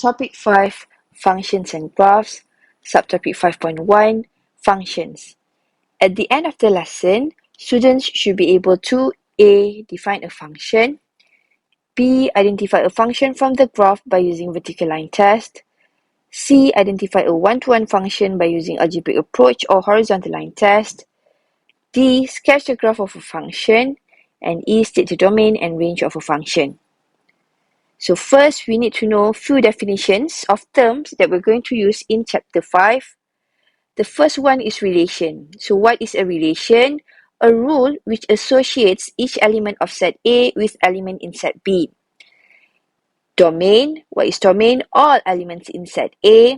Topic 5, Functions and Graphs. Subtopic 5.1, Functions. At the end of the lesson, students should be able to A. Define a function, B. Identify a function from the graph by using vertical line test, C. Identify a one-to-one function by using algebraic approach or horizontal line test, D. Sketch the graph of a function, and E. State the domain and range of a function. So first, we need to know few definitions of terms that we're going to use in chapter 5. The first one is relation. So what is a relation? A rule which associates each element of set A with element in set B. Domain. What is domain? All elements in set A.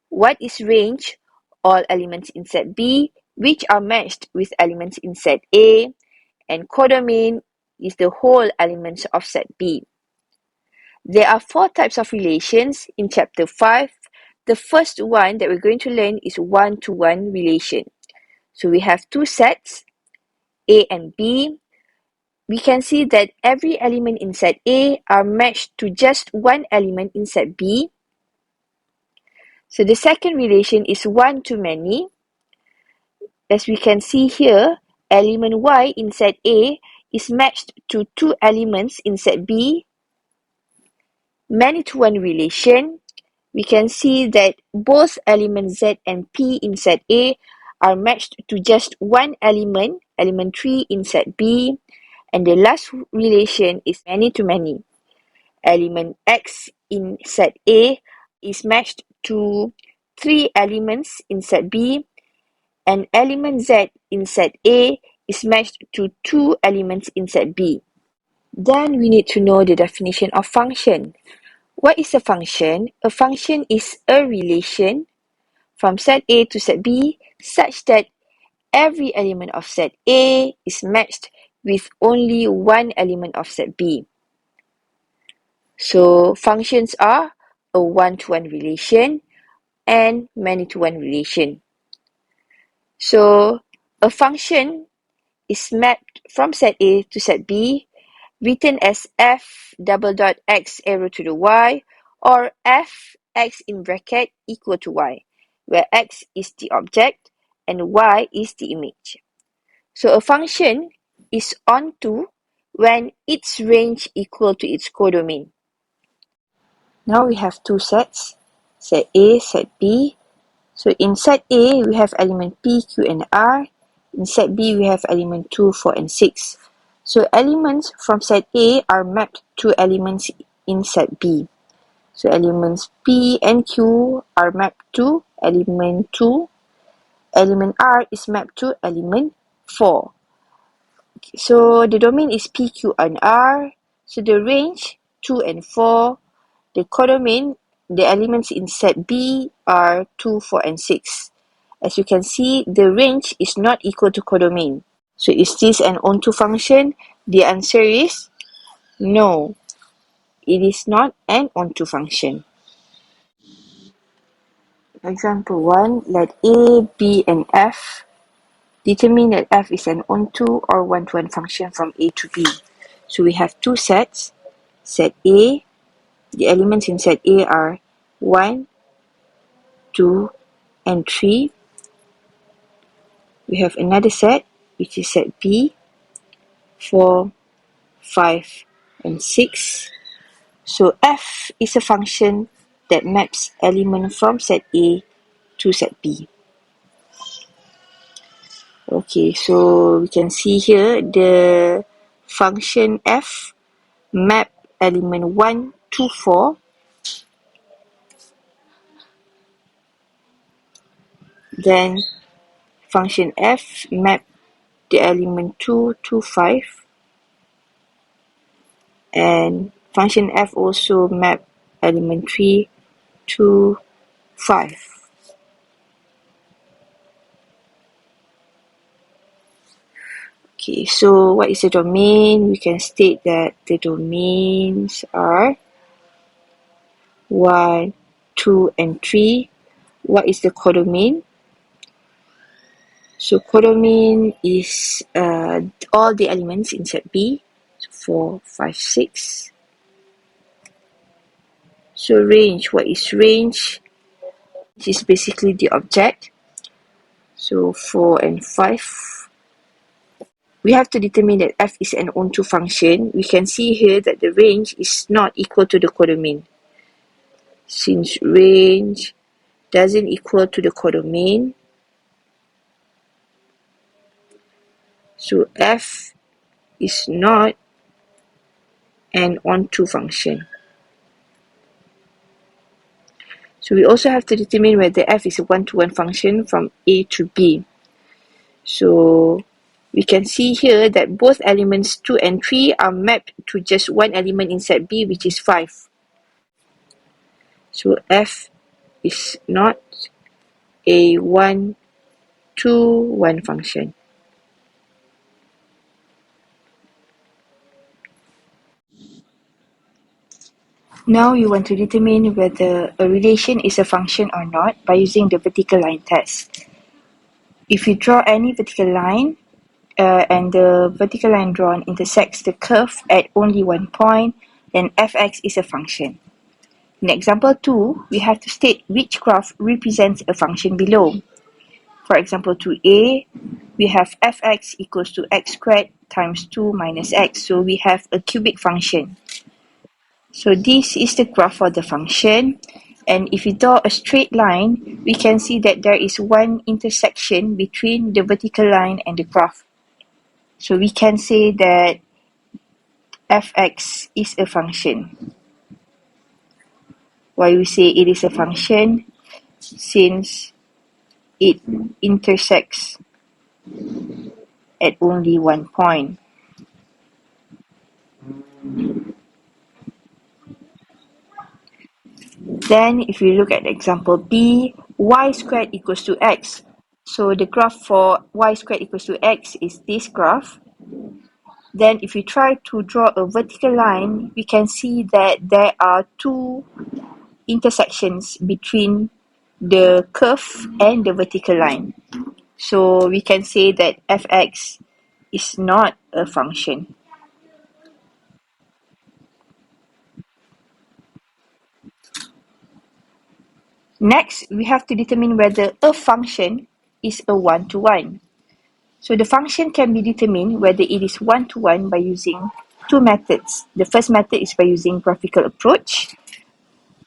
What is range? All elements in set B which are matched with elements in set A. And codomain is the whole elements of set B. There are 4 types of relations in chapter 5. The first one that we're going to learn is one-to-one relation. So we have 2 sets, A and B. We can see that every element in set A are matched to just one element in set B. So the second relation is one-to-many. As we can see here, element Y in set A is matched to 2 elements in set B. Many-to-one relation, we can see that both elements Z and P in set A are matched to just one element, element 3 in set B. And the last relation is many-to-many. Element X in set A is matched to 3 elements in set B, and element Z in set A is matched to 2 elements in set B. Then we need to know the definition of function. What is a function? A function is a relation from set A to set B such that every element of set A is matched with only one element of set B. So functions are a one-to-one relation and many-to-one relation. So a function is mapped from set A to set B, written as f double dot x arrow to the y, or f x in bracket equal to y, where x is the object and y is the image. So a function is onto when its range equal to its codomain. Now we have 2 sets, set A, set B. So in set A, we have element P, Q, and R. In set B, we have element 2, 4, and 6. So elements from set A are mapped to elements in set B. So elements P and Q are mapped to element 2. Element R is mapped to element 4. So the domain is P, Q, and R. So the range 2 and 4. The codomain, the elements in set B are 2, 4, and 6. As you can see, the range is not equal to codomain. So is this an onto function? The answer is no. It is not an onto function. Example 1, let A, B, and F determine that F is an onto or one-to-one function from A to B. So we have 2 sets. Set A, the elements in set A are 1, 2, and 3. We have another set, which is set B, 4, 5, and 6. So f is a function that maps element from set A to set B. Okay, so we can see here the function f map element 1 to 4. Then function f map the element 2 to 5. And function f also map element 3 to 5. Okay, so what is the domain? We can state that the domains are 1, 2, and 3. What is the codomain? So codomain is all the elements in set B. So 4, 5, 6. So range, what is range? Which is basically the object. So 4 and 5. We have to determine that f is an onto function. We can see here that the range is not equal to the codomain. Since range doesn't equal to the codomain, so f is not an onto function. So we also have to determine whether f is a one-to-one function from A to B. So we can see here that both elements 2 and 3 are mapped to just one element inside B, which is 5. So f is not a one-to-one function. Now you want to determine whether a relation is a function or not by using the vertical line test. If you draw any vertical line, and the vertical line drawn intersects the curve at only one point, then fx is a function. In example 2, we have to state which graph represents a function below. For example 2a, we have fx equals to x squared times 2 minus x. So we have a cubic function. So this is the graph for the function. And if we draw a straight line, we can see that there is one intersection between the vertical line and the graph. So we can say that fx is a function. Why we say it is a function? Since it intersects at only one point. Then if we look at example B, y squared equals to x. So the graph for y squared equals to x is this graph. Then if we try to draw a vertical line, we can see that there are two intersections between the curve and the vertical line. So we can say that fx is not a function. Next, we have to determine whether a function is a one-to-one. So the function can be determined whether it is one-to-one by using two methods. The first method is by using graphical approach.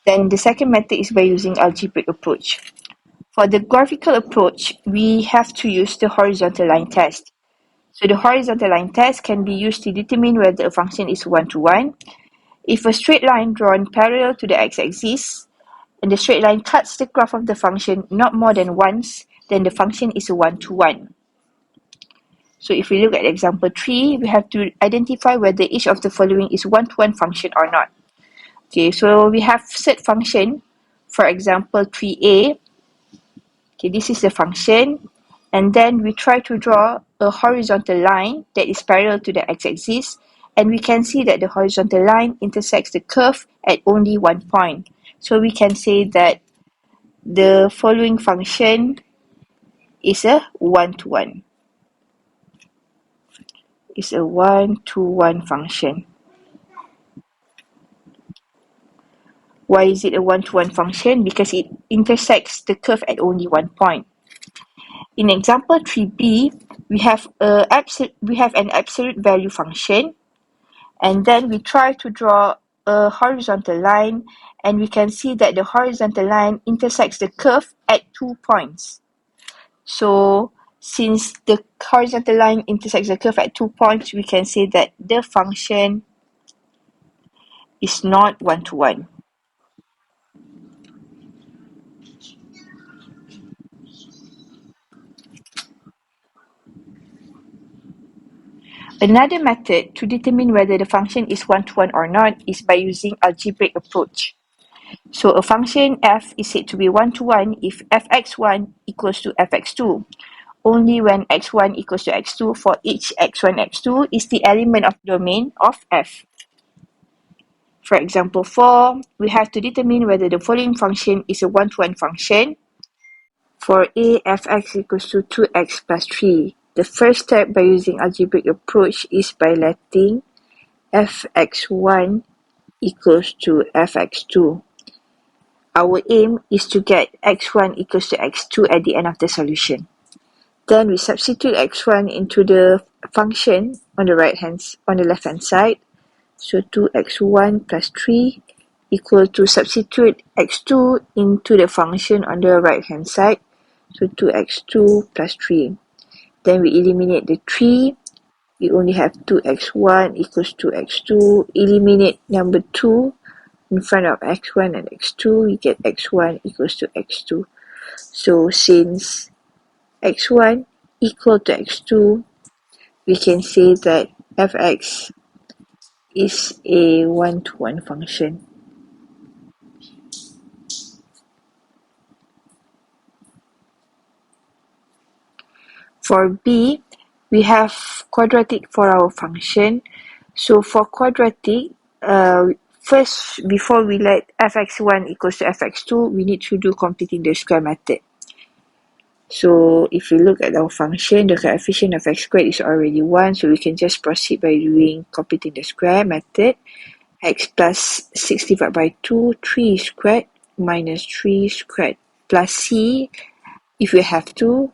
Then the second method is by using algebraic approach. For the graphical approach, we have to use the horizontal line test. So the horizontal line test can be used to determine whether a function is one-to-one. If a straight line drawn parallel to the x-axis and the straight line cuts the graph of the function not more than once, then the function is a one-to-one. So if we look at example 3, we have to identify whether each of the following is one-to-one function or not. Okay, so we have set function, for example 3a. Okay, this is the function, and then we try to draw a horizontal line that is parallel to the x-axis, and we can see that the horizontal line intersects the curve at only one point. So we can say that the following function is a one-to-one. Is a one-to-one function. Why is it a one-to-one function? Because it intersects the curve at only one point. In example 3b, we have an absolute value function, and then we try to draw a horizontal line, and we can see that the horizontal line intersects the curve at 2 points. So since the horizontal line intersects the curve at 2 points, we can say that the function is not one-to-one. Another method to determine whether the function is one-to-one or not is by using algebraic approach. So a function f is said to be one-to-one if fx1 equals to fx2. Only when x1 equals to x2 for each x1, x2 is the element of domain of f. For example 4, we have to determine whether the following function is a one-to-one function. For a, fx equals to 2x plus 3. The first step by using algebraic approach is by letting fx1 equals to fx2. our aim is to get x1 equals to x2 at the end of the solution. Then we substitute x1 into the function on the left hand side. So 2x1 plus 3 equal to substitute x2 into the function on the right hand side. So 2x2 plus 3. Then we eliminate the 3. We only have 2x1 equals to x2. Eliminate number 2 in front of x1 and x2. We get x1 equals to x2. So since x1 equal to x2, we can say that fx is a one-to-one function. For b, we have quadratic for our function. So for quadratic, first, before we let fx1 equals to fx2, we need to do completing the square method. So if we look at our function, the coefficient of x squared is already 1, so we can just proceed by doing completing the square method. X plus 6 divided by 2, 3 squared minus 3 squared plus c if we have to.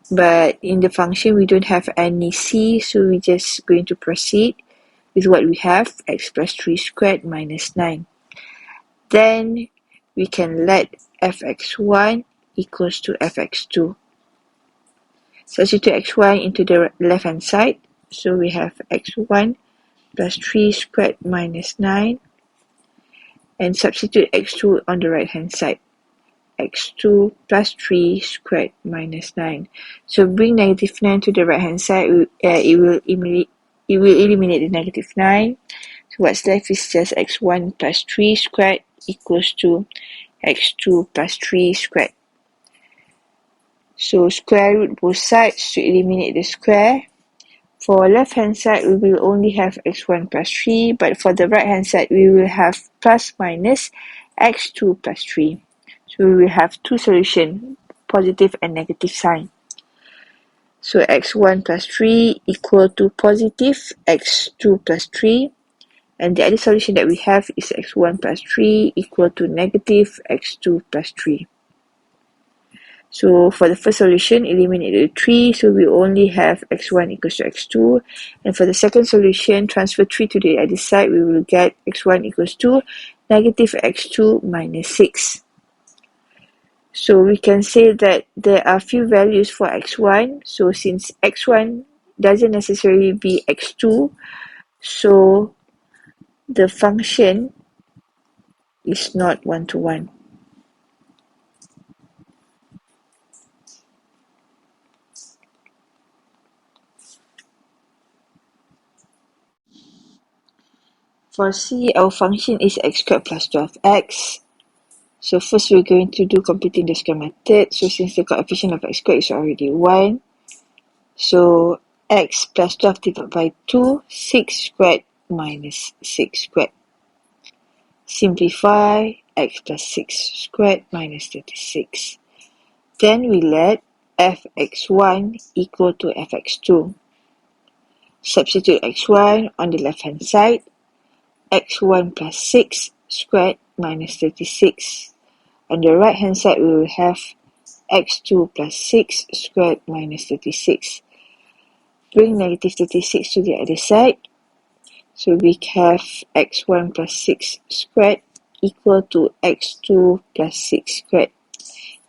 But in the function, we don't have any c, so we're just going to proceed with what we have, x plus 3 squared minus 9. Then we can let fx1 equals to fx2. Substitute x1 into the left hand side, so we have x1 plus 3 squared minus 9, and substitute x2 on the right hand side, x2 plus 3 squared minus 9. So bring negative 9 to the right hand side, it will eliminate the negative 9. So what's left is just x1 plus 3 squared equals to x2 plus 3 squared. So square root both sides to eliminate the square. For left hand side, we will only have x1 plus 3, but for the right hand side, we will have plus minus x2 plus 3. So we will have two solutions, positive and negative sign. So x1 plus 3 equal to positive x2 plus 3. And the other solution that we have is x1 plus 3 equal to negative x2 plus 3. So for the first solution, eliminate the 3, so we only have x1 equals to x2. And for the second solution, transfer 3 to the other side, we will get x1 equals to negative x2 minus 6. So we can say that there are few values for x1. So since x1 doesn't necessarily be x2, so the function is not one-to-one. For c, our function is x squared plus 12x. So first we're going to do completing the square method. So since the coefficient of x squared is already 1, so x plus 12 divided by 2, 6 squared minus 6 squared. Simplify, x plus 6 squared minus 36. Then we let fx1 equal to fx2. Substitute x1 on the left hand side, x1 plus 6 squared minus 36. On the right hand side, we will have x2 plus 6 squared minus 36. Bring negative 36 to the other side. So we have x1 plus 6 squared equal to x2 plus 6 squared.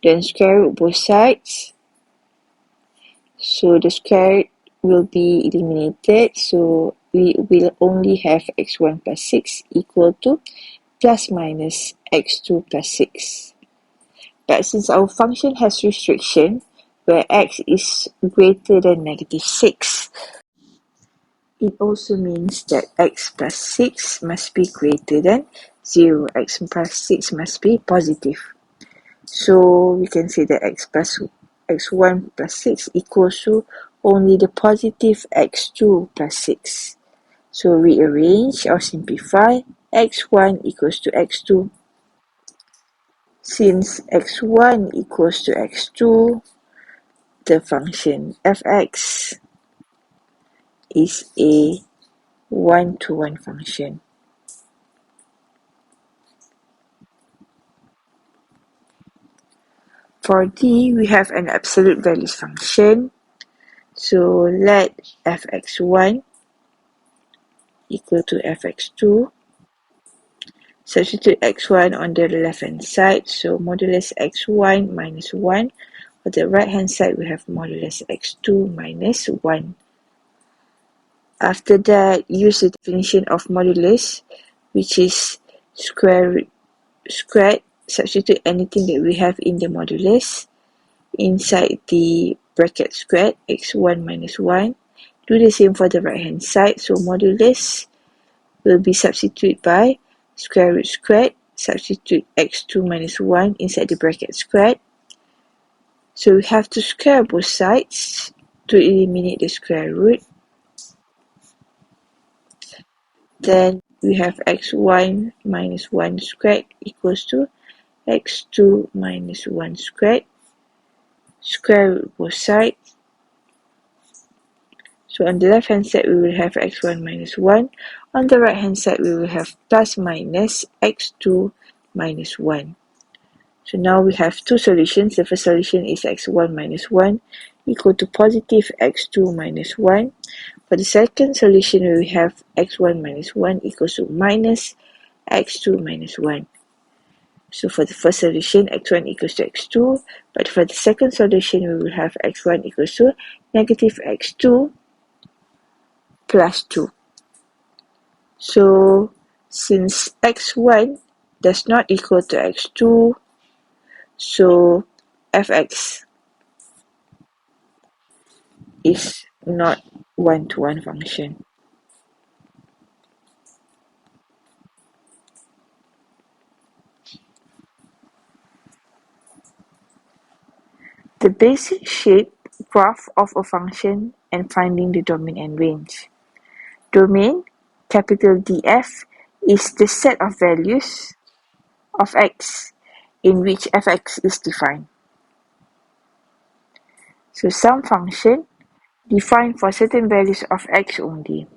Then square root both sides. So the square will be eliminated. So we will only have x1 plus 6 equal to plus minus x2 plus 6. But since our function has restriction, where x is greater than negative 6, it also means that x plus 6 must be greater than 0. X plus 6 must be positive. So we can say that x1 plus 6 equals to only the positive x2 plus 6. So rearrange or simplify, x1 equals to x2. Since x1 equals to x2, the function fx is a one-to-one function. For D, we have an absolute values function. So let fx1 equal to fx2. Substitute x1 on the left hand side. So modulus x1 minus 1. On the right hand side, we have modulus x2 minus 1. After that, use the definition of modulus, which is squared. Substitute anything that we have in the modulus inside the bracket squared, x1 minus 1. Do the same for the right hand side. So modulus will be substituted by square root squared. Substitute x2 minus 1 inside the bracket squared. So we have to square both sides to eliminate the square root. Then we have x1 minus 1 squared equals to x2 minus 1 squared. Square root both sides. So on the left hand side, we will have x1 minus 1. On the right hand side, we will have plus minus x2 minus 1. So now we have two solutions. The first solution is x1 minus 1 equal to positive x2 minus 1. For the second solution, we will have x1 minus 1 equals to minus x2 minus 1. So for the first solution, x1 equals to x2. But for the second solution, we will have x1 equals to negative x2 plus 2. So since x1 does not equal to x2, so fx is not one-to-one function. The basic shape graph of a function and finding the domain and range. Domain, capital DF, is the set of values of x in which fx is defined. So some function defined for certain values of x only.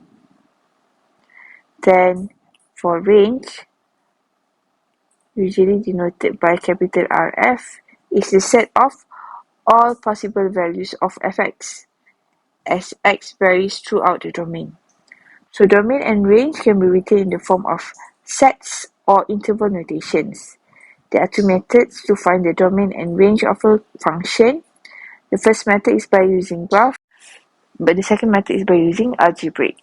Then for range, usually denoted by capital RF, is the set of all possible values of fx as x varies throughout the domain. So domain and range can be written in the form of sets or interval notations. There are two methods to find the domain and range of a function. The first method is by using graph, but the second method is by using algebraic.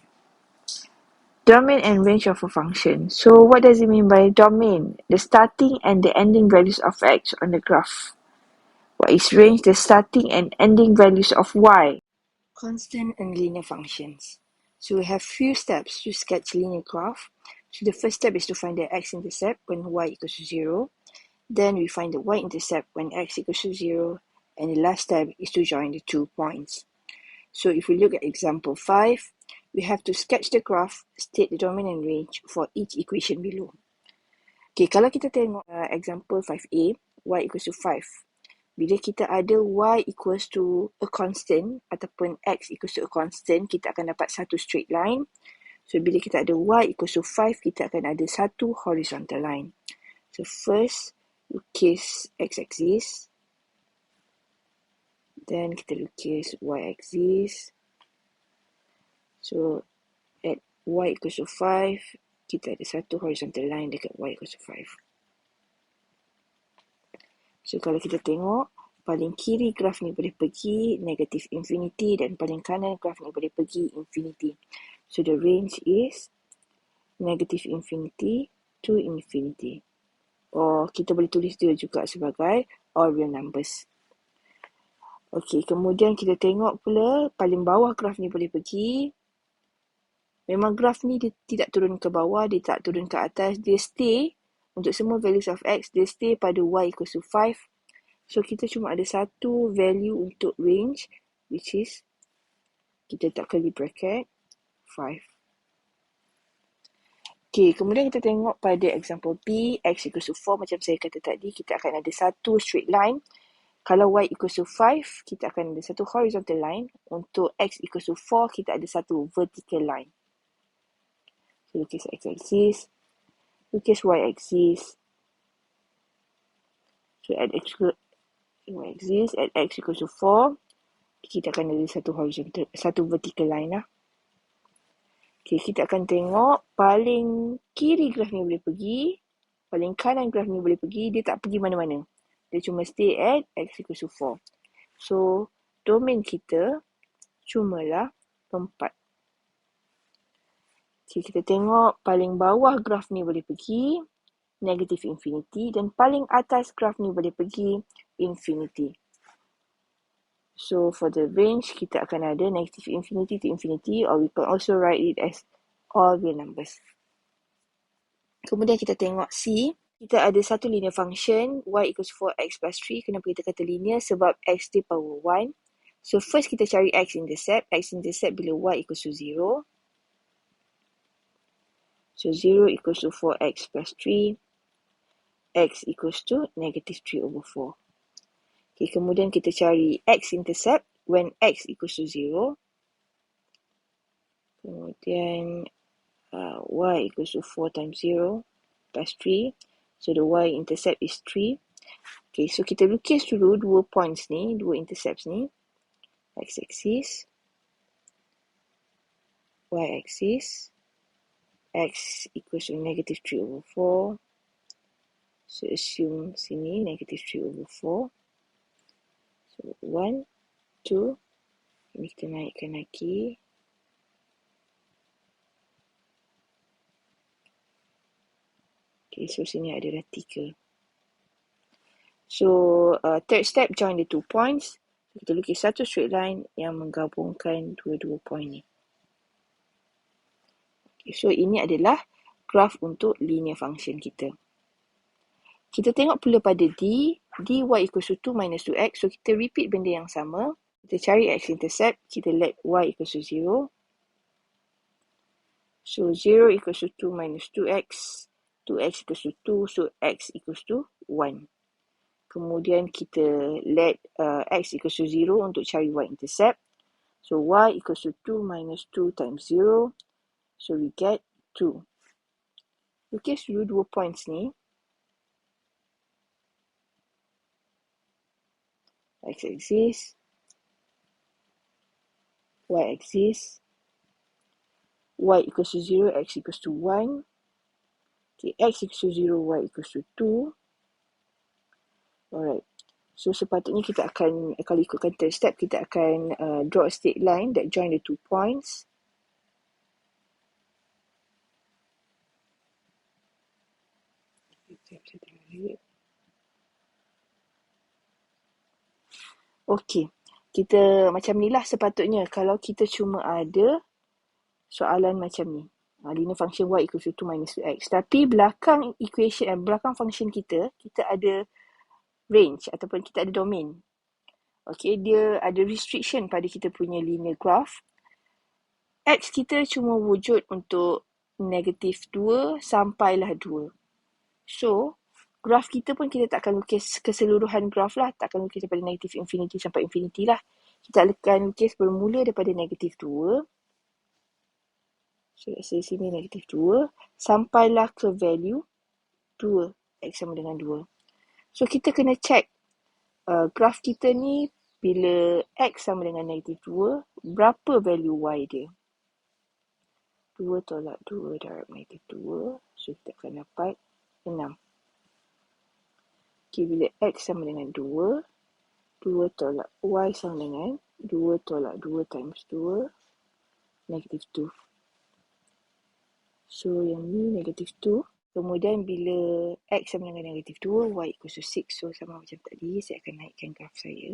Domain and range of a function. So what does it mean by domain? The starting and the ending values of x on the graph. What is range? The starting and ending values of y. Constant and linear functions. So we have few steps to sketch linear graph. So the first step is to find the x-intercept when y equals to 0. Then we find the y-intercept when x equals to 0. And the last step is to join the 2 points. So if we look at example 5, we have to sketch the graph, state the domain and range for each equation below. Okay, kalau kita tengok example 5a, y equals to 5. Bila kita ada y equals to a constant ataupun x equals to a constant, kita akan dapat satu straight line. So, bila kita ada y equals to 5, kita akan ada satu horizontal line. So, first, lukis x-axis. Then, kita lukis y-axis. So, at y equals to 5, kita ada satu horizontal line dekat y equals to 5. So, kalau kita tengok, paling kiri graf ni boleh pergi negatif infinity dan paling kanan graf ni boleh pergi infinity. So, the range is negative infinity to infinity. Or kita boleh tulis dia juga sebagai all real numbers. Okey, kemudian kita tengok pula paling bawah graf ni boleh pergi. Memang graf ni dia tidak turun ke bawah, dia tak turun ke atas, dia stay untuk semua values of x, dia stay pada y equals to 5. So, kita cuma ada satu value untuk range, which is, kita letak curly bracket, 5. Okay, kemudian kita tengok pada example B, x equals to 4, macam saya kata tadi, kita akan ada satu straight line. Kalau y equals to 5, kita akan ada satu horizontal line. Untuk x equals to 4, kita ada satu vertical line. So, lukis x-axis, lukis y-axis. So, at Y-axis at x equals to 4. Kita akan ada satu vertical line lah. Okay, kita akan tengok paling kiri graf ni boleh pergi, paling kanan graf ni boleh pergi, dia tak pergi mana-mana. Dia cuma stay at x equals to 4. So, domain kita cumalah 4. Okay, kita tengok paling bawah graf ni boleh pergi, negative infinity, dan paling atas graf ni boleh pergi, infinity. So, for the range, kita akan ada negative infinity to infinity, or we can also write it as all real numbers. Kemudian kita tengok C. Kita ada satu linear function y equals 4x plus 3. Kenapa kita kata linear? Sebab x di power 1. So first kita cari x-intercept. X-intercept bila y equals to 0. So 0 equals to 4x plus 3. X equals to negative 3 over 4. Okay, kemudian kita cari x-intercept when x equals to 0. Kemudian y equals to 4 times 0 plus 3. So the y-intercept is 3. Okay, so kita lukis dulu dua points ni, dua intercepts ni. X-axis, y-axis. X equals to negative 3 over 4. So assume sini negative 3 over 4. So 1, 2. Ini kita naikkan lagi. Okay, so sini ada dah 3. So, third step, join the 2 points. Kita lukis satu straight line yang menggabungkan dua-dua point ni. Okay, so, ini adalah graf untuk linear function kita. Kita tengok pula pada D. dy equals to 2 minus 2x. So, kita repeat benda yang sama. Kita cari x-intercept. Kita let y equals to 0. So, 0 equals to 2 minus 2x. 2x equals to 2. So, x equals to 1. Kemudian kita let x equals to 0 untuk cari y-intercept. So, y equals to 2 minus 2 times 0. So, we get 2. Lukis dulu dua points ni. X-axis. Y-axis. Y equals to 0, x equals to 1. Okay, x equals to 0, y equals to 2. Alright. So, sepatutnya kita akan, kalau ikutkan third step, kita akan draw a straight line that join the 2 points. Okay. Kita macam ni lah sepatutnya kalau kita cuma ada soalan macam ni. Linear function y equals to 2 minus 2x. Tapi belakang equation, belakang function kita ada range ataupun kita ada domain. Okay, dia ada restriction pada kita punya linear graph. X kita cuma wujud untuk negatif 2 sampailah 2. So, graf kita pun kita takkan lukis keseluruhan graf lah. Takkan lukis daripada negatif infinity sampai infinity lah. Kita akan lukis bermula daripada negatif 2. So, let's say sini negatif 2. Sampailah ke value 2. X sama dengan 2. So, kita kena check graf kita ni bila X sama dengan negatif 2, berapa value Y dia? 2 tolak 2 darab negatif 2. So, kita akan dapat 6. Okay, bila X sama dengan 2, 2 tolak Y sama dengan 2 tolak 2 times 2, negatif 2. So, yang ni negatif 2. Kemudian, bila X sama dengan negatif 2, Y equals to 6. So, sama macam tadi, saya akan naikkan graf saya.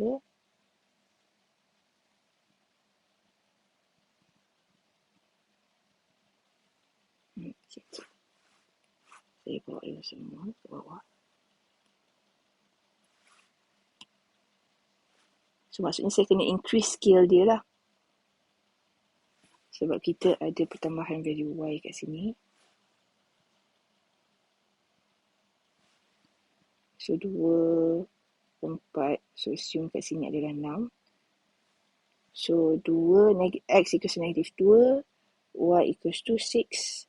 Okay. Saya bawa ini semua ke bawah. So, maksudnya saya kena increase scale dia lah. Sebab kita ada pertambahan value Y kat sini. So, 2, 4. So, assume kat sini adalah 6. So, 2, X equals to negative 2. Y equals to 6.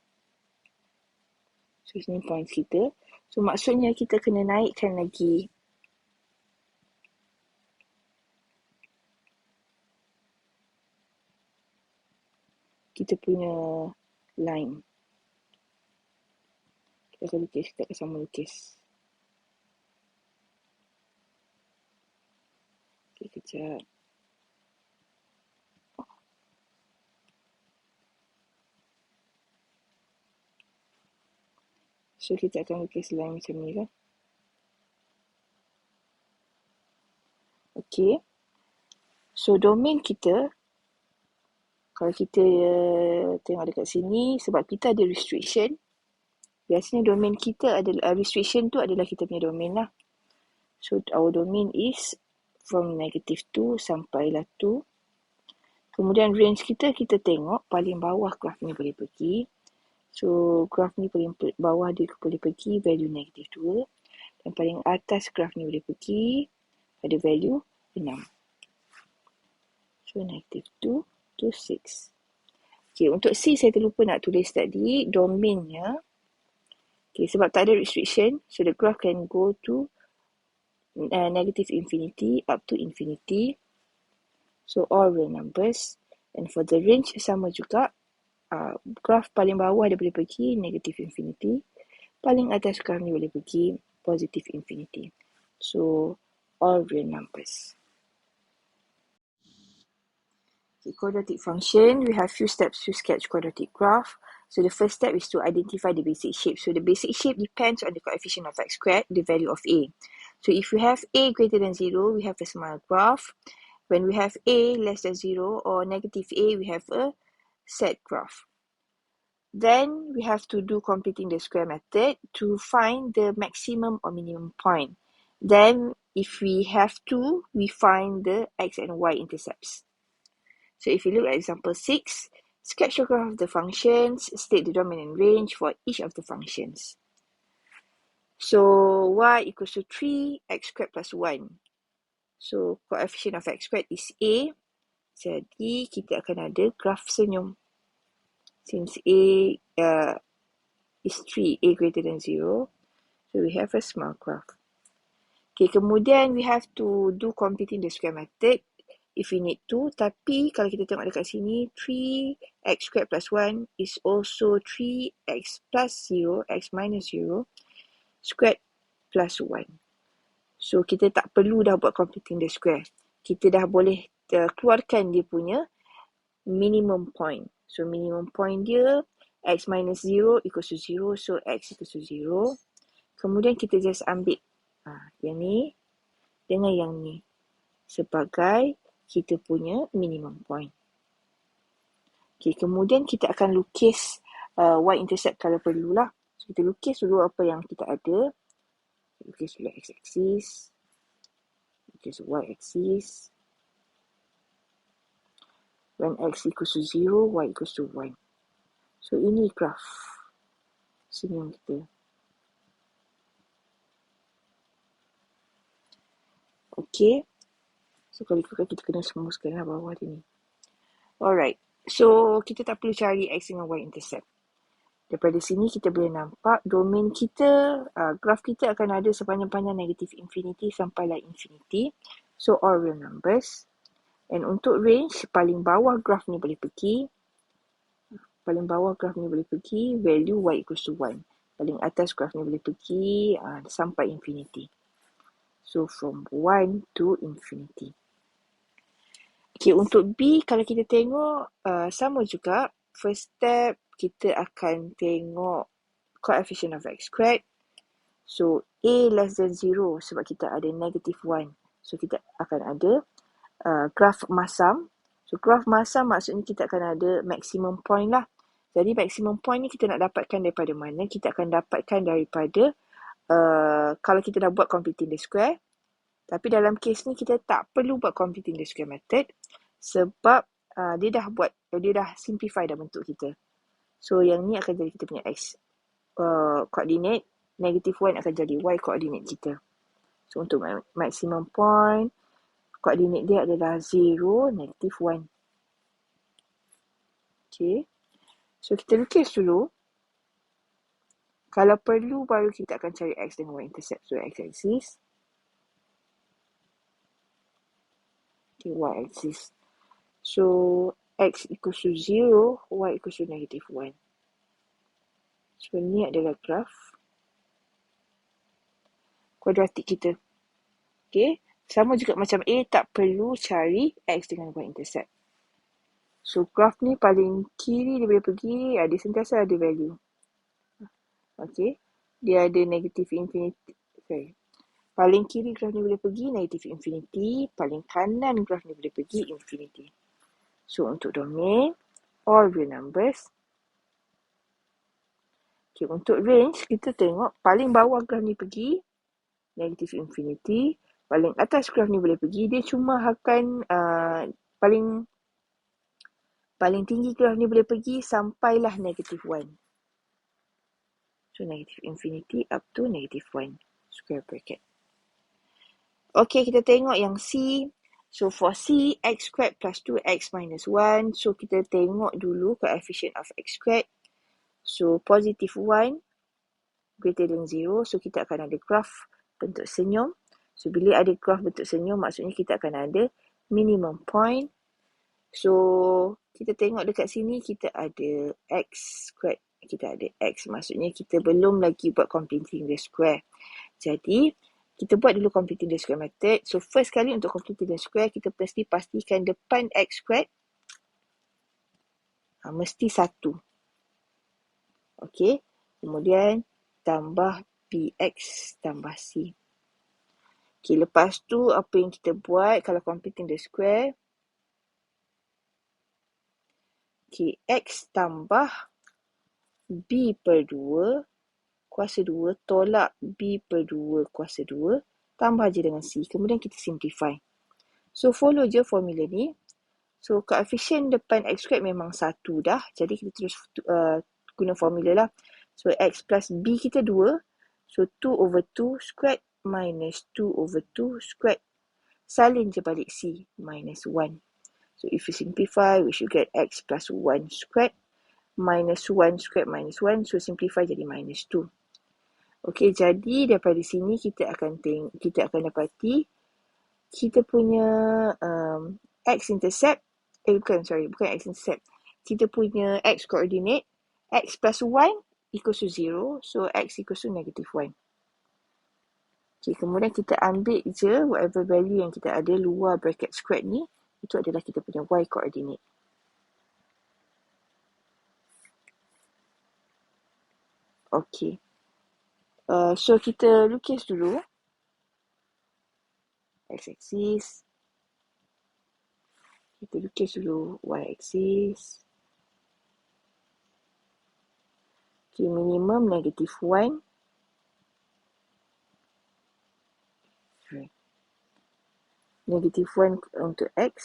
So, sini point kita. So, maksudnya kita kena naikkan lagi kita punya line. Kita akan lukis, kita akan sama lukis. Okay, kejap. So, kita akan lukis line macam ni lah. Okay. So, domain kita, kalau kita tengok dekat sini, sebab kita ada restriction, biasanya domain kita adalah, restriction tu adalah kita punya domain lah. So, our domain is from -2 sampailah 2. Kemudian range kita tengok paling bawah graf ni boleh pergi. So, graf ni paling bawah dia boleh pergi value -2. Dan paling atas graf ni boleh pergi pada value 6. So, -2 to 6. Okay, untuk C saya terlupa nak tulis tadi, domainnya. Okay, sebab tak ada restriction, so the graph can go to -infinity up to infinity. So, all real numbers. And for the range sama juga, graph paling bawah dia boleh pergi -infinity. Paling atas graph ni boleh pergi +infinity. So, all real numbers. Okay, quadratic function, we have few steps to sketch quadratic graph. So the first step is to identify the basic shape. So the basic shape depends on the coefficient of x squared, the value of a. So if we have a greater than 0, we have a smile graph. When we have a less than 0 or negative a, we have a sad graph. Then we have to do completing the square method to find the maximum or minimum point. Then if we have to, we find the x and y intercepts. So if you look at example 6, sketch a graph of the functions, state the domain and range for each of the functions. So y equals to 3, x squared plus 1. So coefficient of x squared is a. Jadi kita akan ada graf senyum. Since a is 3, a greater than 0. So we have a smile graph. Okay, kemudian we have to do completing the square method if we need to. Tapi kalau kita tengok dekat sini, 3x squared plus 1 is also 3x plus 0, x minus 0, squared plus 1. So kita tak perlu dah buat completing the square. Kita dah boleh keluarkan dia punya minimum point. So minimum point dia, x minus 0 equals to 0, so x equals to 0. Kemudian kita just ambil yang ni dengan yang ni sebagai kita punya minimum point. Okay, kemudian kita akan lukis y-intercept kalau perlulah. So, kita lukis dulu apa yang kita ada. Lukis dulu x-axis. Lukis y-axis. When x equals to 0, y equals to 1. So, ini graf senyum kita. Okay. So, kalau ikutkan kita kena semuskan lah bawah dia ni. Alright. So, kita tak perlu cari x dengan y-intercept. Daripada sini kita boleh nampak domain kita, graf kita akan ada sepanjang-panjang negatif infinity sampailah infinity. So, all real numbers. And untuk range, paling bawah graf ni boleh pergi. Value y equals to 1. Paling atas graf ni boleh pergi sampai infinity. So, from 1 to infinity. Okay, untuk B, kalau kita tengok, sama juga. First step, kita akan tengok coefficient of x squared. So, A less than 0 sebab kita ada negative 1. So, kita akan ada graf masam. So, graf masam maksudnya kita akan ada maximum point lah. Jadi, maximum point ni kita nak dapatkan daripada mana? Kita akan dapatkan daripada, kalau kita dah buat completing the square. Tapi dalam case ni kita tak perlu buat completing the square method sebab dia dah simplify dah bentuk kita. So yang ni akan jadi kita punya x coordinate, negative 1 akan jadi y coordinate kita. So untuk maximum point, coordinate dia adalah 0, negative 1. Okay. So kita lukis dulu. Kalau perlu baru kita akan cari x dengan y-intercept. So x-axis. Okay, y-axis. So, X equals to 0, Y equals to negative 1. So, ni adalah graf kuadratik kita. Okay. Sama juga macam A, tak perlu cari X dengan Y intercept. So, graf ni paling kiri dia boleh pergi, dia sentiasa ada value. Okay. Dia ada negative infinity. Sorry. Paling kiri graf ni boleh pergi negative infinity. Paling kanan graf ni boleh pergi infinity. So, untuk domain, all real numbers. Okay, untuk range, kita tengok paling bawah graf ni pergi negative infinity. Paling atas graf ni boleh pergi. Dia cuma akan paling tinggi graf ni boleh pergi sampailah negative 1. So, negative infinity up to negative 1 square bracket. Okay, kita tengok yang C. So, for C, x squared plus 2x minus 1. So, kita tengok dulu coefficient of x squared. So, positive 1 greater than 0. So, kita akan ada graf bentuk senyum. So, bila ada graf bentuk senyum, maksudnya kita akan ada minimum point. So, kita tengok dekat sini, kita ada x squared. Kita ada x, maksudnya kita belum lagi buat completing the square. Jadi, kita buat dulu completing the square method. So, first kali untuk completing the square, kita mesti pastikan depan x squared mesti 1. Okay. Kemudian, tambah bx tambah c. Okay, lepas tu apa yang kita buat kalau completing the square? Okay, x tambah b per 2 kuasa 2 tolak b per 2 kuasa 2 tambah je dengan c. Kemudian kita simplify. So, follow je formula ni. So, coefficient depan x squared memang 1 dah. Jadi, kita terus guna formula lah. So, x plus b kita 2. So, 2 over 2 squared minus 2 over 2 squared. Salin je balik c minus 1. So, if you simplify, we should get x plus 1 squared minus 1 squared minus 1. So, simplify jadi minus 2. Okay, jadi daripada sini kita akan dapati kita punya x-intercept. Bukan x-intercept. Kita punya x-coordinate. X plus 1 equals to 0. So, x equals to negative 1. Okay, kemudian kita ambil je whatever value yang kita ada luar bracket squared ni. Itu adalah kita punya y coordinate. Okay. So, kita lukis dulu. X-axis. Kita lukis dulu y-axis. Okay, minimum negative 1. Negative 1 untuk X,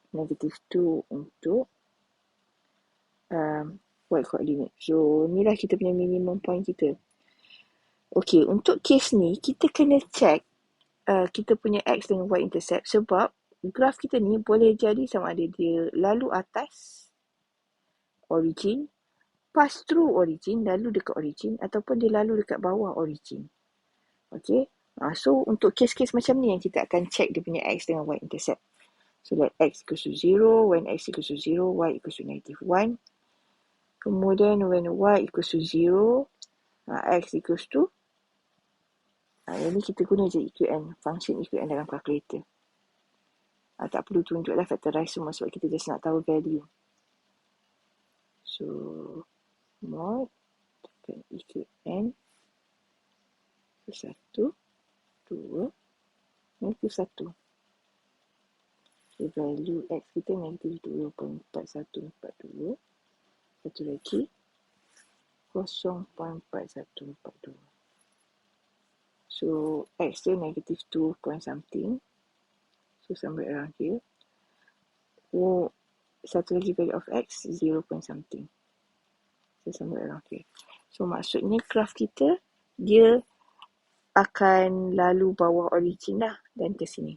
negative 2 untuk Y coordinate. So, inilah kita punya minimum point kita. Okay, untuk case ni, kita kena check kita punya X dengan Y intercept sebab graf kita ni boleh jadi sama ada dia lalu atas origin, pass through origin, lalu dekat origin ataupun dia lalu dekat bawah origin. Okay. So, untuk case-case macam ni yang kita akan check dia punya X dengan Y intercept. So, let X equals to 0, when X equals to 0, Y equals to negative 1. Kemudian, when Y equals to 0, X equals to, yang ni kita guna je EQN, function EQN dalam calculator. Tak perlu tunjuklah factorize semua sebab kita just nak tahu value. So, mod, EQN, 1, 2, negative 1. So, value X kita negative 2.4142. Satu lagi, 0.4142. So, X tu negative 2 point something. So, somewhere around here. Satu lagi value of X, 0 point something. So, somewhere around here. So, maksudnya graf kita, dia akan lalu bawah origin lah dan ke sini.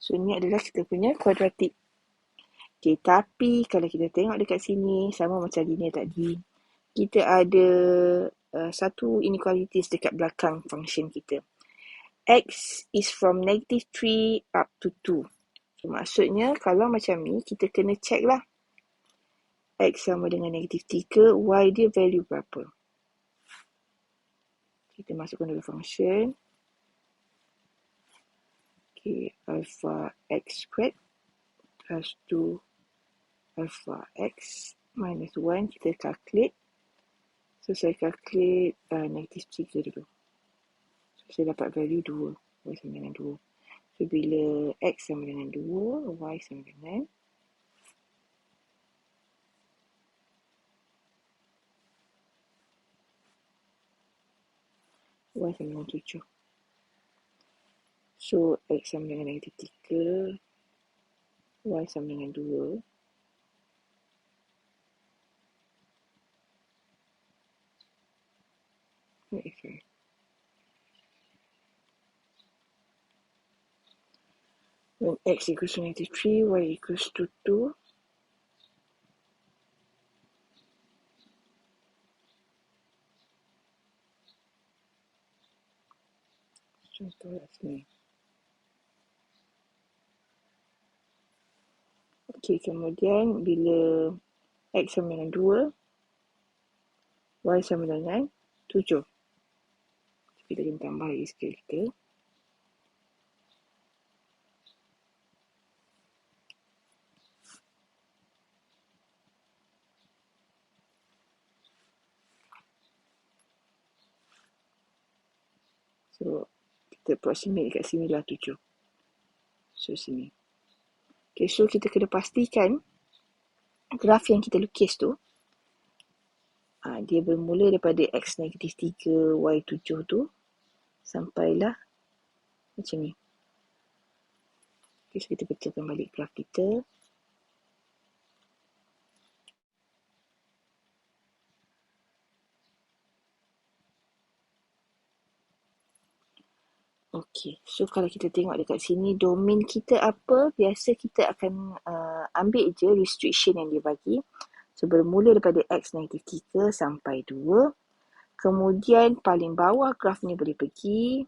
So, ni adalah kita punya quadratic. Okay, tapi kalau kita tengok dekat sini, sama macam linear tadi, kita ada satu inequalities dekat belakang function kita. X is from -3 up to 2. So, maksudnya kalau macam ni, kita kena check lah. X sama dengan -3, Y dia value berapa? Kita masukkan dulu function. Okay, alpha x squared plus 2 alpha x minus 1, kita calculate. So, saya calculate -3 dulu. So, saya dapat value 2. Y sama dengan 2. So, bila x sama dengan 2, y sama dengan y sama dengan 7. So, x sama dengan -3, y sama dengan 2. Okay. When x equals to -3, y equals to 2. Contoh kat sini. Okay, kemudian bila x sama dengan 2, y sama dengan 7. Kita kena tambah lagi sikit kita. So, kita approximate kat sini lah 7. So, sini. Okay, so kita kena pastikan graf yang kita lukis tu, dia bermula daripada x -3, y 7 tu, sampailah macam ni. Okay, so kita betulkan balik graf kita. Okay, so kalau kita tengok dekat sini, domain kita apa, biasa kita akan ambil je restriction yang dia bagi. So, bermula daripada x -3 sampai 2. Kemudian, paling bawah graf ni boleh pergi.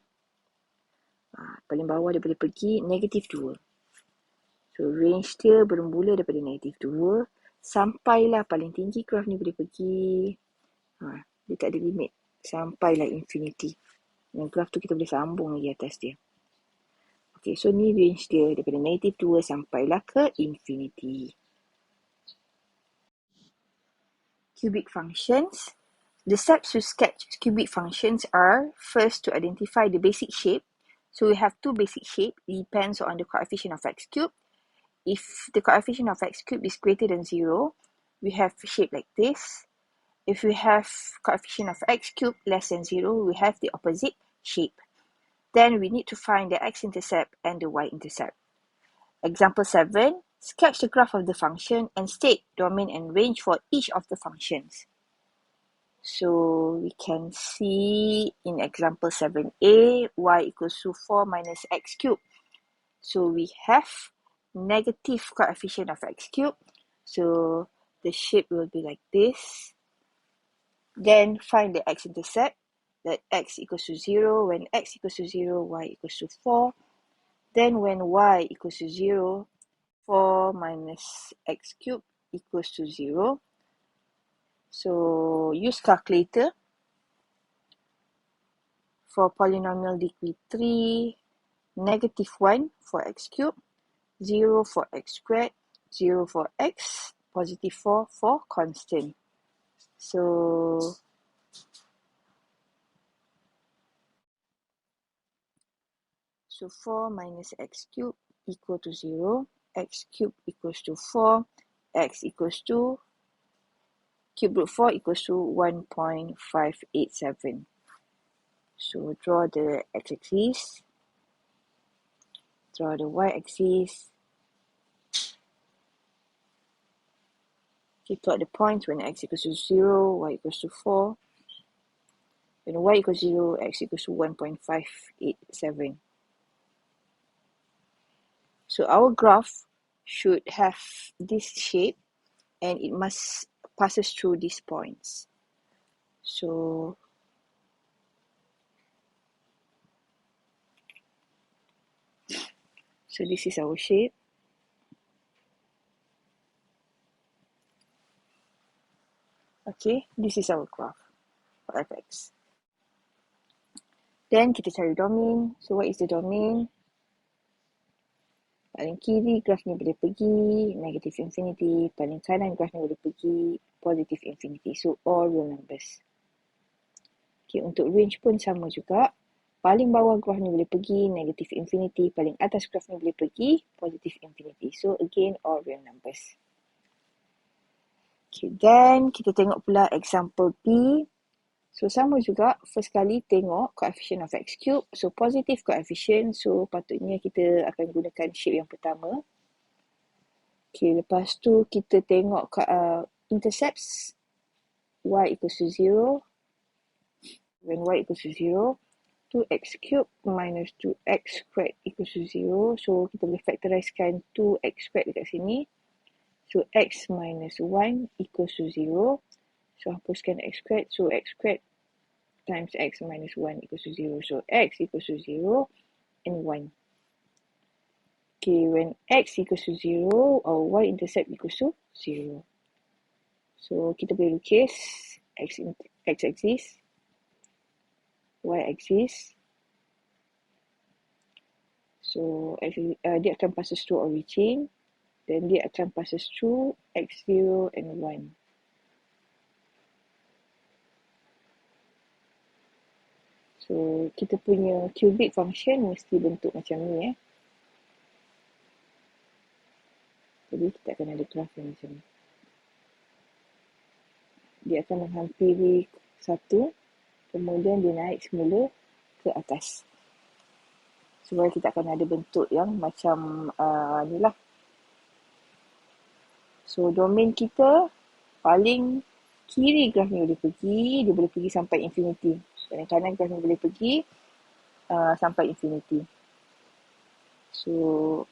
Paling bawah dia boleh pergi -2. So, range dia bermula daripada -2 sampailah paling tinggi graf ni boleh pergi. Dia tak ada limit. Sampailah infinity. Yang graf tu kita boleh sambung lagi atas dia. Okay, so ni range dia daripada -2 sampailah ke infinity. Cubic functions. The steps to sketch cubic functions are, first, to identify the basic shape. So we have two basic shapes, depends on the coefficient of x cubed. If the coefficient of x cubed is greater than 0, we have a shape like this. If we have coefficient of x cubed less than 0, we have the opposite shape. Then we need to find the x-intercept and the y-intercept. Example 7, sketch the graph of the function and state domain and range for each of the functions. So we can see in example 7a, y equals to 4 minus x cubed. So we have negative coefficient of x cubed. So the shape will be like this. Then find the x-intercept, that x equals to 0. When x equals to 0, y equals to 4. Then when y equals to 0, 4 minus x cubed equals to 0. So use calculator. For polynomial degree 3, -1 for x cubed, 0 for x squared, 0 for x, +4 for constant. So 4 minus x cubed equal to 0, x cubed equals to 4, x equals to cube root 4 equals to 1.587. So draw the x-axis, draw the y-axis. Okay, plot the points when x equals to 0, y equals to 4. When y equals 0, x equals to 1.587. So our graph should have this shape and it must passes through these points. So this is our shape. Okay, this is our graph for fx. Then kita cari domain. So what is the domain? Paling kiri graf ni boleh pergi negative infinity, paling kanan graf ni boleh pergi positive infinity. So all real numbers. Okay, untuk range pun sama juga. Paling bawah graf ni boleh pergi negative infinity, paling atas graf ni boleh pergi positive infinity. So again all real numbers. Okay, then kita tengok pula example B. So sama juga, first kali tengok coefficient of x cube. So positive coefficient, so patutnya kita akan gunakan shape yang pertama. Okay, lepas tu kita tengok intercepts y equals to 0. When y equals to 0, 2x cube minus 2x squared equals to 0. So kita boleh factorizekan 2x squared dekat sini. So x minus 1 equals to 0. So hapuskan x squared. So x squared times x minus 1 equals to 0. So x equals to 0 and 1. Okay, when x equals to 0, our y-intercept equals to 0. So kita boleh lukis x-axis, y-axis. So dia akan passes through origin. Then dia akan passes through x0 and 1. So kita punya cubic function mesti bentuk macam ni . Jadi kita akan ada graf yang macam ni. Dia akan menghampiri satu, kemudian dia naik semula ke atas. Supaya kita akan ada bentuk yang macam ni lah. So domain kita paling kiri graf ni boleh pergi, dia boleh pergi sampai infinity. Dan kanan graf ni boleh pergi sampai infinity. So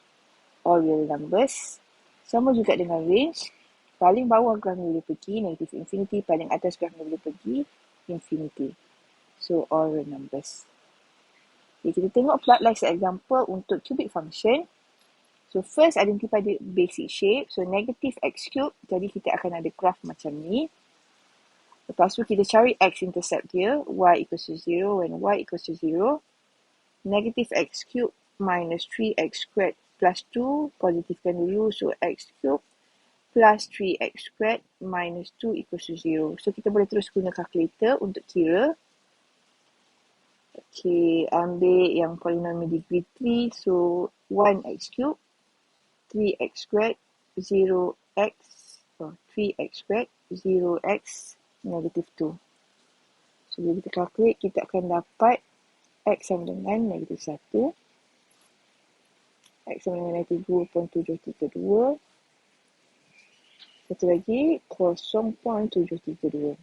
all real numbers. Sama juga dengan range. Paling bawah graf ni boleh pergi negative infinity, paling atas graf ni boleh pergi infinity. So all real numbers. Okay, kita tengok pula last example untuk cubic function. So first identify the basic shape. So negative x cube, jadi kita akan ada graf macam ni. Lepas tu kita cari x-intercept dia, y equals to 0 when y equals to 0. Negative x cube minus 3x squared plus 2, positifkan dulu, so x cube plus 3x squared minus 2 equals to 0. So kita boleh terus guna calculator untuk kira. Okay, ambil yang polinomial degree 3, so 1x cube, 3x squared, 0x, 3x squared, 0x, negative 2. So, bila kita calculate, kita akan dapat x sama dengan negatif 1. X sama dengan negatif 2.732. Satu lagi, 0.732.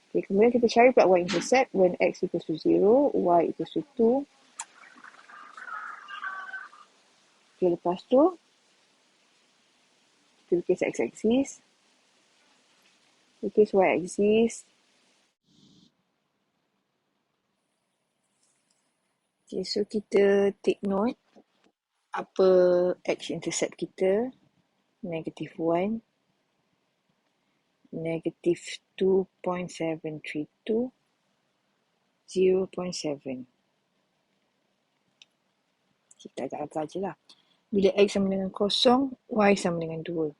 Okay, kemudian kita cari pula y-intercept when x equals to 0, y equals to 2. Okay, lepas tu, kita lukis x-axis. Lukis y-axis. Okay, so kita take note apa x-intercept kita. Negative 1. Negative 2.732. 0.7. Kita agak-agak je lah. Bila x sama dengan 0, y sama dengan 2.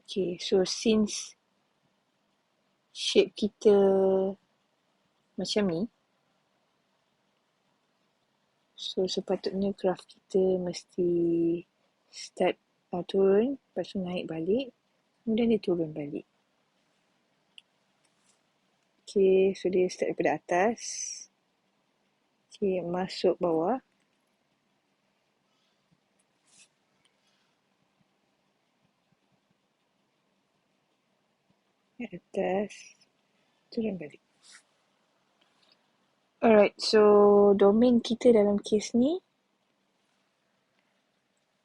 Okay, so since shape kita macam ni, so sepatutnya graf kita mesti start turun, lepas tu naik balik, kemudian dia turun balik. Okay, so dia start daripada atas. Okay, masuk bawah. Atas, turun balik. Alright, so domain kita dalam kes ni,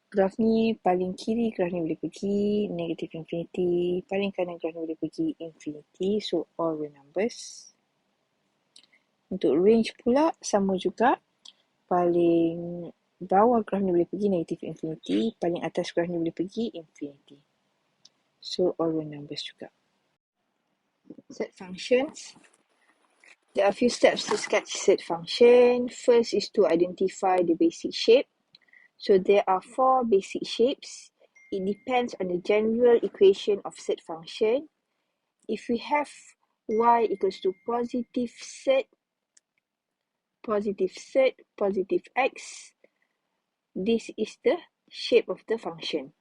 graf ni paling kiri graf ni boleh pergi negative infinity, paling kanan graf ni boleh pergi infinity, so all real numbers. Untuk range pula sama juga, paling bawah graf ni boleh pergi negative infinity, paling atas graf ni boleh pergi infinity. So all real numbers juga. Set functions. There are a few steps to sketch set function. First is to identify the basic shape. So there are 4 basic shapes. It depends on the general equation of set function. If we have y equals to positive set, positive x, this is the shape of the function.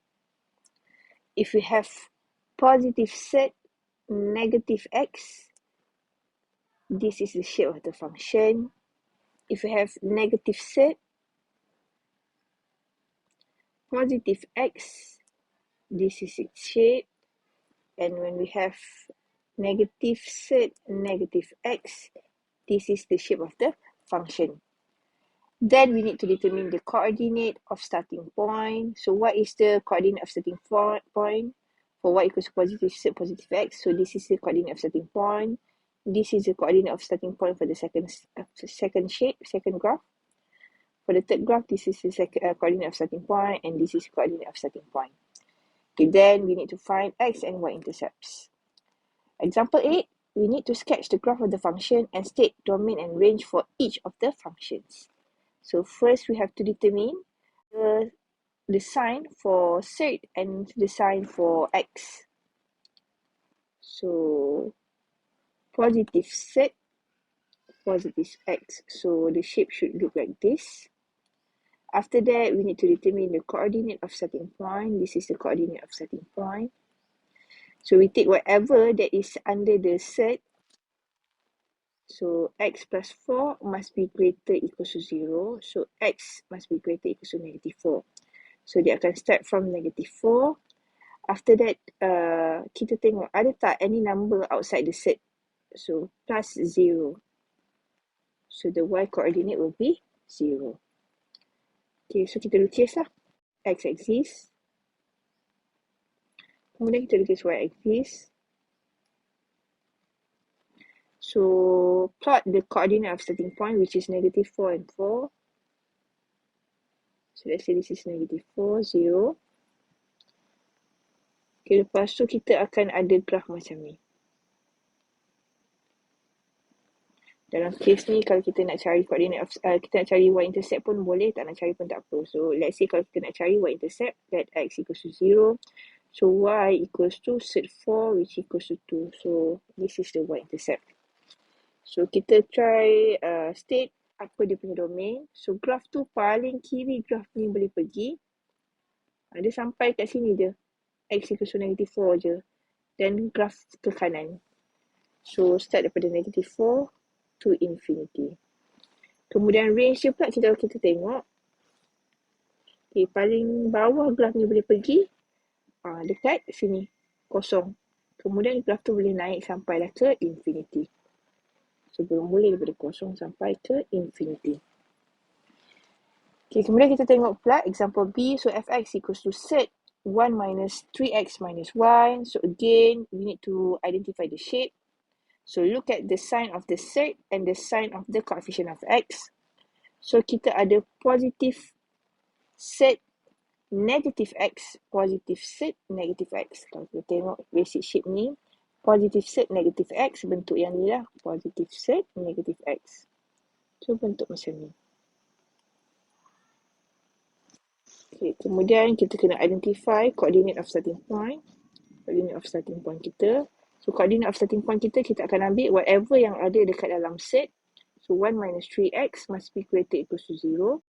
If we have positive set, negative x, this is the shape of the function. If we have negative set, positive x, this is its shape. And when we have negative set, negative x, this is the shape of the function. Then we need to determine the coordinate of starting point. So what is the coordinate of starting point? For y equals to positive set, positive x. So this is the coordinate of starting point. This is the coordinate of starting point for the second shape, second graph. For the third graph, this is the coordinate of starting point, and this is coordinate of starting point. Okay, then we need to find x and y intercepts. Example 8, we need to sketch the graph of the function and state domain and range for each of the functions. So first we have to determine the sign for set and the sign for x. So positive set, positive x. So the shape should look like this. After that, we need to determine the coordinate of starting point. This is the coordinate of starting point. So we take whatever that is under the set. So x plus 4 must be greater equals to 0. So x must be greater equals to negative 4. So dia akan start from negative 4. After that, kita tengok ada tak any number outside the set. So plus 0. So the y coordinate will be 0. Okay, so kita lukis lah x-axis. Kemudian kita lukis y-axis. So plot the coordinate of starting point, which is negative 4 and 4. So let's say this is negative 4, 0. Okay, lepas tu kita akan ada graf macam ni. Dalam kes ni, kalau kita nak cari coordinate of, kita nak cari y-intercept pun boleh, tak nak cari pun tak apa. So let's say kalau kita nak cari y-intercept, let x equals to 0. So y equals to set 4, which equals to 2. So this is the y-intercept. So kita try state apa dia punya domain. So graf tu paling kiri graf ni boleh pergi. Dia sampai kat sini je. X equals to negative 4 je. Then graf ke kanan. So start daripada negative 4 to infinity. Kemudian range dia pula kita tengok. Okay, paling bawah graf ni boleh pergi dekat sini, kosong. Kemudian graf tu boleh naik sampai dah ke infinity. So belum boleh daripada kosong sampai ke infinity. Okay, kemudian kita tengok pula example B. So fx equals to set 1 minus 3x minus 1. So again, we need to identify the shape. So look at the sign of the set and the sign of the coefficient of x. So kita ada positive set, negative x, positive set, negative x. Kalau kita tengok basic shape ni, positive set, negative x, bentuk yang ni lah. Positive set, negative x. So bentuk macam ni. Okay, kemudian kita kena identify coordinate of starting point. Coordinate of starting point kita. So coordinate of starting point kita akan ambil whatever yang ada dekat dalam set. So 1 minus 3x must be greater equals to 0.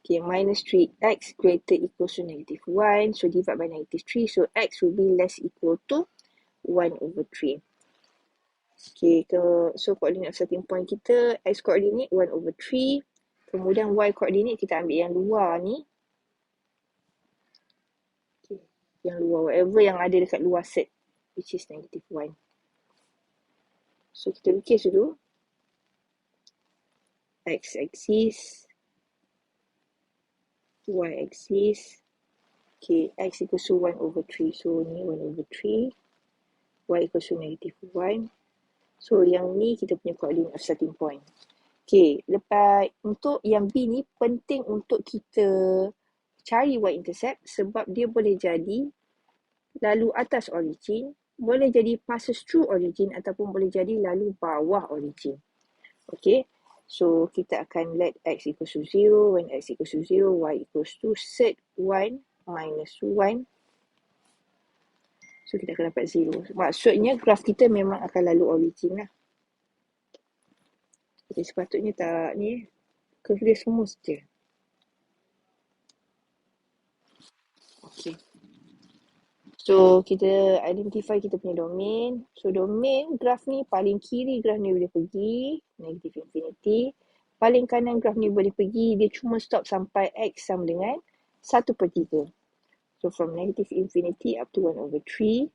Okay, minus 3x greater equals to negative 1. So divide by negative 3. So x will be less equal to 1 over 3. Okay, so coordinate of starting point kita, x coordinate 1 over 3. Kemudian y coordinate kita ambil yang luar ni. Okay, yang luar, whatever yang ada dekat luar set, which is negative 1. So kita lukis dulu. x-axis, y-axis. Okay, x equals to 1 over 3. So, ni 1 over 3. Y equals to negative 1. So, yang ni kita punya coordinate of starting point. Okay, lepas untuk yang B ni penting untuk kita cari y-intercept sebab dia boleh jadi lalu atas origin, boleh jadi passes through origin ataupun boleh jadi lalu bawah origin. Okay, so kita akan let x equals to 0. When x equals to 0, y equals to set 1 minus 1. So, kita akan dapat 0. Maksudnya, graf kita memang akan lalu origin lah. Jadi, sepatutnya tak ni. Curve dia semua saja. Okay. So, kita identify kita punya domain. So, domain graf ni paling kiri graf ni boleh pergi. Negative infinity. Paling kanan graf ni boleh pergi. Dia cuma stop sampai x sama dengan 1/3. So, from negative infinity up to 1 over 3.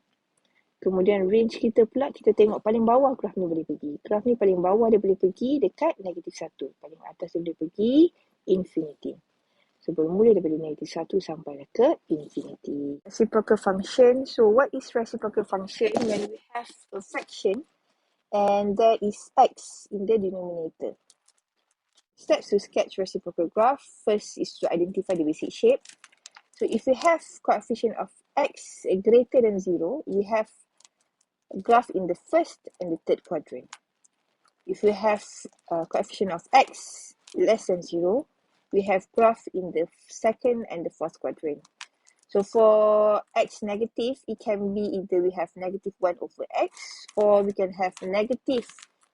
Kemudian range kita pula, kita tengok paling bawah graf ni boleh pergi. Graf ni paling bawah dia boleh pergi dekat negatif 1. Paling atas dia boleh pergi infinity. So, bermula daripada negatif 1 sampai ke infinity. Reciprocal function. So, what is reciprocal function? When we have a fraction and there is x in the denominator. Steps to sketch reciprocal graph. First is to identify the basic shape. So, if we have coefficient of x greater than 0, we have graph in the first and the third quadrant. If we have coefficient of x less than 0, we have graph in the second and the fourth quadrant. So for x negative, it can be either we have negative 1 over x, or we can have negative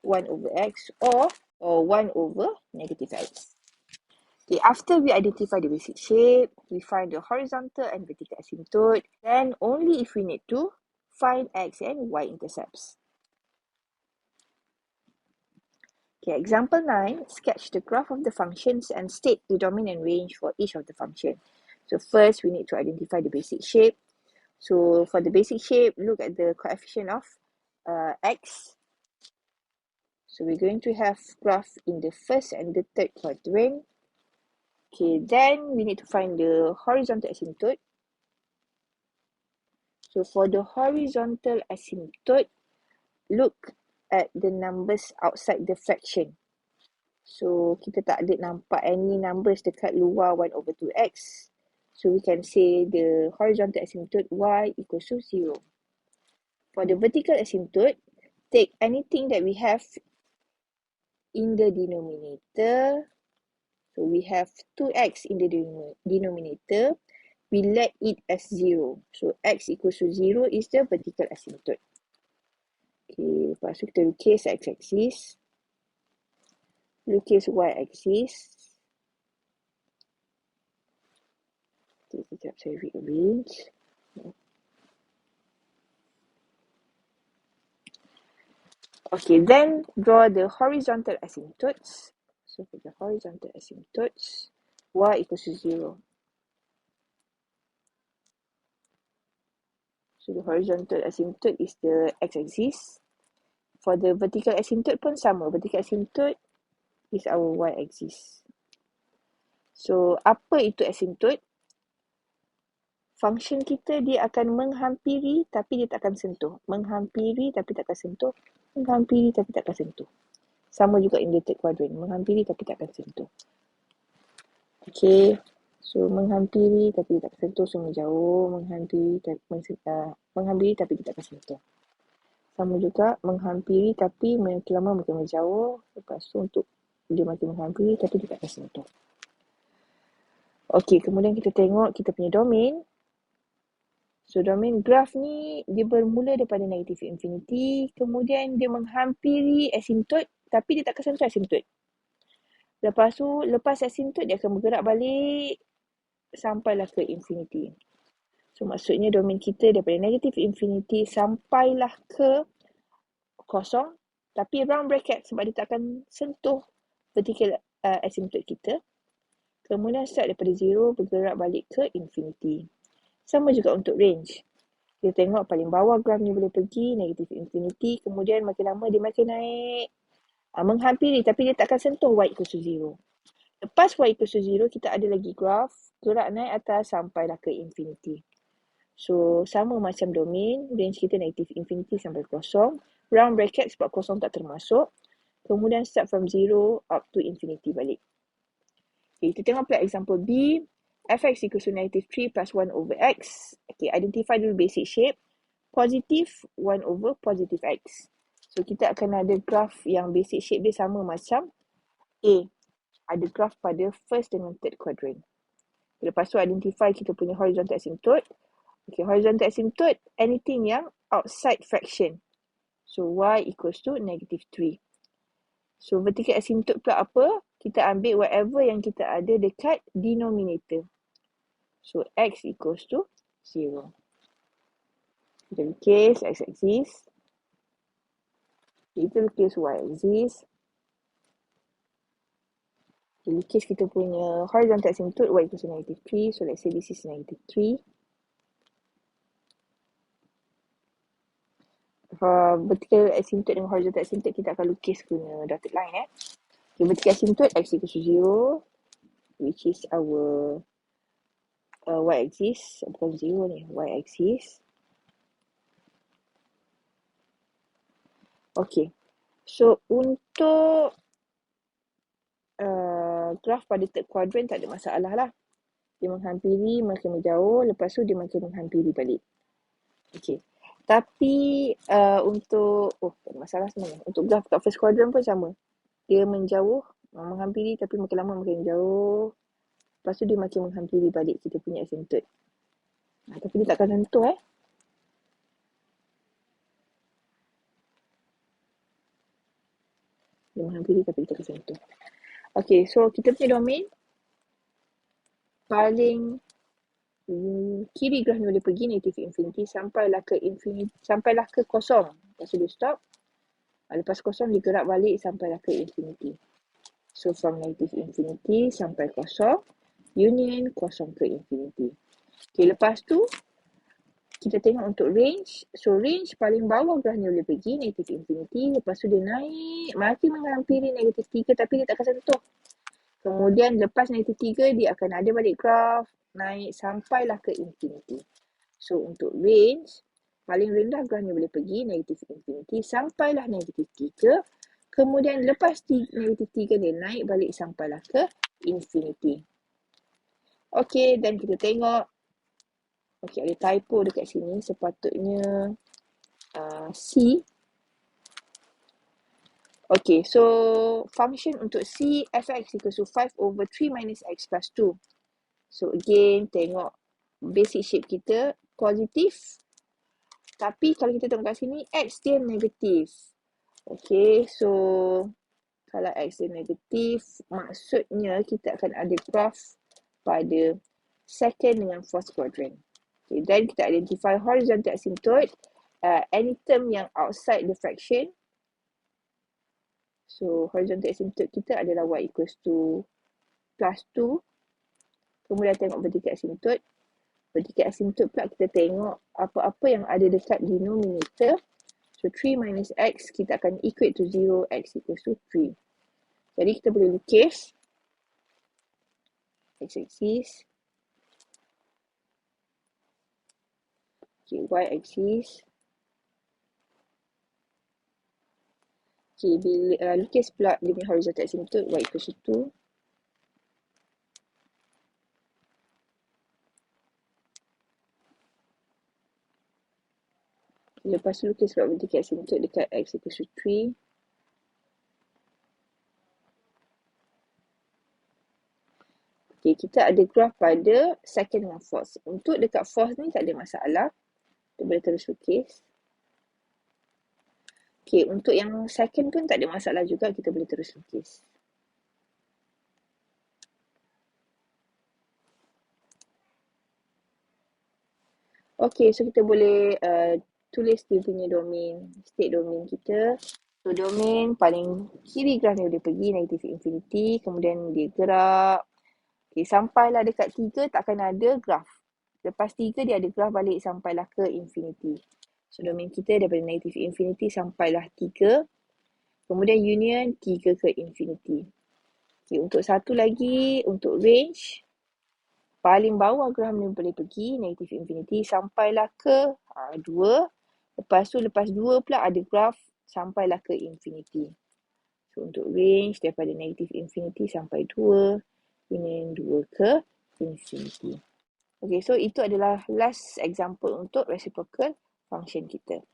1 over x, or 1 over negative x. Okay, after we identify the basic shape, we find the horizontal and vertical asymptote. Then only if we need to find x and y intercepts. Okay, example 9, sketch the graph of the functions and state the domain and range for each of the function. So first, we need to identify the basic shape. So for the basic shape, look at the coefficient of x. So we're going to have graph in the first and the third quadrant. Okay, then we need to find the horizontal asymptote. So for the horizontal asymptote, look at the numbers outside the fraction. So kita tak ada nampak any numbers dekat luar 1 over 2x. So we can say the horizontal asymptote y equals to 0. For the vertical asymptote, take anything that we have in the denominator. So we have 2x in the denominator. We let it as 0. So x equals to 0 is the vertical asymptote. Okay, lepas tu kita lukis x-axis. Lukis y-axis. Okay, sekejap saya rearrange. Okay, then draw the horizontal asymptotes. So for the horizontal asymptotes, y equals to 0. So the horizontal asymptote is the x-axis. For the vertical asymptote pun sama. Vertical asymptote is our y-axis. So apa itu asymptote? Function kita dia akan menghampiri tapi dia tak akan sentuh. Menghampiri tapi tak akan sentuh. Menghampiri tapi tak akan sentuh. Sama juga in the third quadrant. Menghampiri tapi tak akan sentuh. Okay. So, menghampiri tapi tak sentuh, semua jauh. Menghampiri tapi tidak akan sentuh. Sama juga, menghampiri tapi makin lama makin menjauh. Lepas tu untuk dia makin menghampiri tapi tidak akan sentuh. Okey, kemudian kita tengok kita punya domain. So, domain graf ni, dia bermula daripada negatif infinity. Kemudian dia menghampiri asymptote tapi dia tak akan sentuh asymptote. Lepas tu, lepas asymptote dia akan bergerak balik sampailah ke infinity. So, maksudnya domain kita daripada negative infinity sampailah ke kosong. Tapi round bracket sebab dia tak akan sentuh vertical asymptote kita. Kemudian start daripada 0 bergerak balik ke infinity. Sama juga untuk range. Kita tengok paling bawah graf ni boleh pergi negative infinity. Kemudian makin lama dia makin naik Menghampiri tapi dia takkan sentuh y equals to 0. Lepas y equals to 0, kita ada lagi graf gerak naik atas sampailah ke infinity. So, sama macam domain, range kita negative infinity sampai kosong. Round bracket sebab kosong tak termasuk. Kemudian start from 0 up to infinity balik. Okay, kita tengok pula example B. Fx equals to negative 3 plus 1 over x. Okay, identify dulu basic shape. Positive 1 over positive x. So, kita akan ada graf yang basic shape dia sama macam A. Ada graf pada first dengan third quadrant. Lepas tu identify kita punya horizontal asymptote. Okay, horizontal asymptote, anything yang outside fraction. So, y equals to negative 3. So, vertical asymptote pula apa? Kita ambil whatever yang kita ada dekat denominator. So, x equals to 0. Kita lukis x-axis. Kita lukis y-axis. Kita lukis kita punya horizontal asymptote y equals to negative 3. So, let's say this is negative 3. Vertical asymptote dengan horizontal asymptote kita akan lukis punya dotted line. Okay, vertical asymptote x equals to 0, which is our y-axis. Bukan 0 ni, y-axis. Okay, so untuk graf pada third quadrant tak ada masalah lah. Dia menghampiri, makin menjauh, lepas tu dia makin menghampiri balik. Okay, tapi untuk, tak ada masalah sebenarnya. Untuk graf kat first quadrant pun sama. Dia menjauh, menghampiri tapi makin lama makin jauh. Lepas tu dia makin menghampiri balik kita punya asymptote. Tapi dia takkan sentuh Dia menghampiri tapi kita takkan sentuh. Okay, so kita punya domain paling kiri graf ni boleh pergi negative infinity sampailah ke kosong. Lepas tu dia stop. Lepas kosong dia gerak balik sampailah ke infinity. So from negative infinity sampai kosong, union kosong ke infinity. Okay, lepas tu kita tengok untuk range. So range paling bawah graf ni boleh pergi negative infinity. Lepas tu dia naik, makin menghampiri negative 3 tapi dia takkan sentuh. Kemudian lepas negative 3 dia akan ada balik graf naik sampailah ke infinity. So untuk range, paling rendah graf ni boleh pergi negative infinity sampailah negative 3. Kemudian lepas negative 3 dia naik balik sampailah ke infinity. Okay, dan kita tengok. Okay, ada typo dekat sini. Sepatutnya C. Okay, so function untuk C, fx equals to 5 over 3 minus x plus 2. So again, tengok basic shape kita positif. Tapi kalau kita tengok kat sini, x dia negatif. Okay, so kalau x dia negatif, maksudnya kita akan ada graph pada second dengan fourth quadrant. Okay, then kita identify horizontal asymptote, any term yang outside the fraction. So horizontal asymptote kita adalah y equals to plus 2. Kemudian tengok vertical asymptote. Vertical asymptote pula kita tengok apa-apa yang ada dekat denominator. So 3 minus x kita akan equate to 0, x equals to 3. Jadi kita boleh lukis x-axis. Okay, y-axis. Okay, bila lukis pula dia punya horizontal asymptote y equals to 2. Lepas tu lukis pula vertical asymptote dekat x equals to 3. Okay, kita ada graph pada second dengan fourth. Untuk dekat fourth ni tak ada masalah. Kita boleh terus lukis. Okay, untuk yang second pun tak ada masalah juga. Kita boleh terus lukis. Okay, so kita boleh tulis dia punya domain, state domain kita. So, domain paling kiri graf ni boleh pergi negative infinity. Kemudian dia gerak. Okay, sampailah dekat 3 takkan ada graf. Lepas 3 dia ada graf balik sampailah ke infinity. So domain kita daripada negative infinity sampailah 3. Kemudian union 3 ke infinity. Okay, untuk satu lagi, untuk range, paling bawah graf ni boleh pergi negative infinity sampailah ke 2. Lepas tu, lepas 2 pula ada graf sampailah ke infinity. So, untuk range daripada negative infinity sampai 2, union 2 ke infinity. Okay, so itu adalah last example untuk reciprocal function kita.